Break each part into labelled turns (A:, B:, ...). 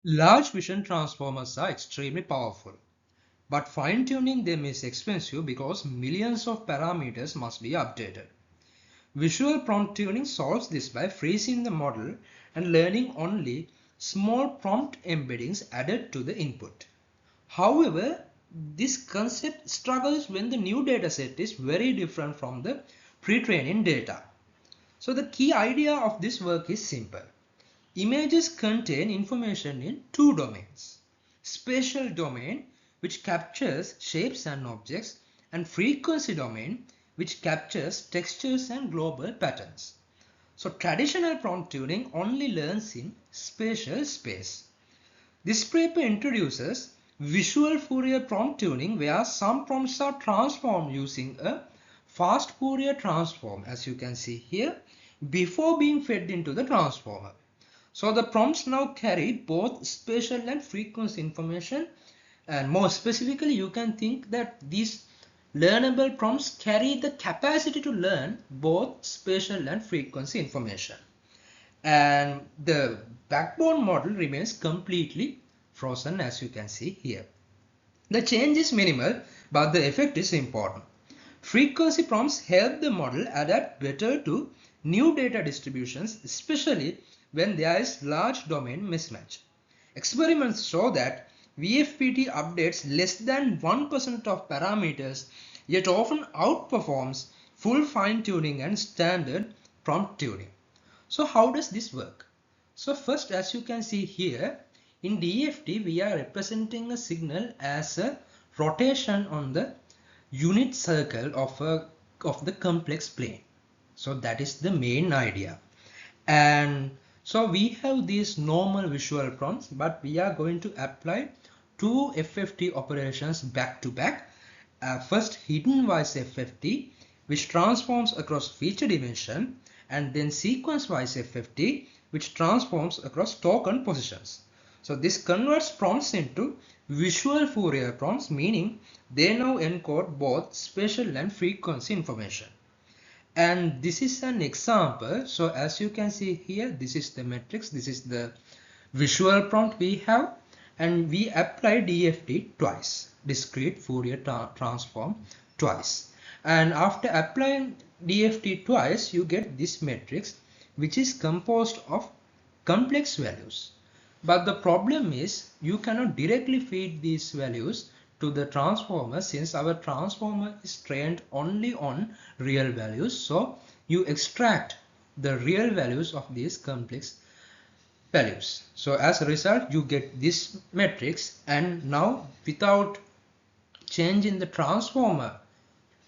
A: Large vision transformers are extremely powerful, but fine-tuning them is expensive because millions of parameters must be updated. Visual prompt tuning solves this by freezing the model and learning only small prompt embeddings added to the input. However, this concept struggles when the new dataset is very different from the pre-training data. So the key idea of this work is simple. Images contain information in two domains. Spatial domain, which captures shapes and objects, and frequency domain, which captures textures and global patterns. So traditional prompt tuning only learns in spatial space. This paper introduces Visual Fourier Prompt Tuning, where some prompts are transformed using a Fast Fourier Transform, as you can see here, before being fed into the transformer. So the prompts now carry both spatial and frequency information, and more specifically you can think that these learnable prompts carry the capacity to learn both spatial and frequency information. And the backbone model remains completely frozen, as you can see here. The change is minimal, but the effect is important. Frequency prompts help the model adapt better to new data distributions, especially when there is large domain mismatch. Experiments show that VFPT updates less than 1% of parameters, yet often outperforms full fine-tuning and standard prompt tuning. So how does this work? So first, as you can see here, in DFT we are representing a signal as a rotation on the unit circle of the complex plane. So that is the main idea. And so we have these normal visual prompts, but we are going to apply two FFT operations back to back. First, hidden wise FFT, which transforms across feature dimension, and then sequence wise FFT, which transforms across token positions. So this converts prompts into Visual Fourier prompts, meaning they now encode both spatial and frequency information. And this is an example. So as you can see here, this is the matrix, this is the visual prompt we have, and we apply DFT twice, discrete Fourier transform twice. And after applying DFT twice, you get this matrix, which is composed of complex values. But the problem is you cannot directly feed these values to the transformer, since our transformer is trained only on real values. So you extract the real values of these complex values. So as a result, you get this matrix, and now without changing the transformer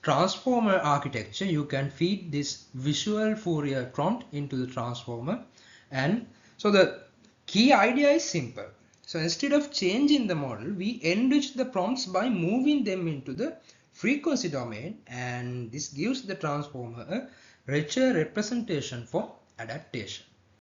A: architecture, you can feed this Visual Fourier prompt into the transformer. And so the key idea is simple. So instead of changing the model, we enrich the prompts by moving them into the frequency domain, and this gives the transformer a richer representation for adaptation.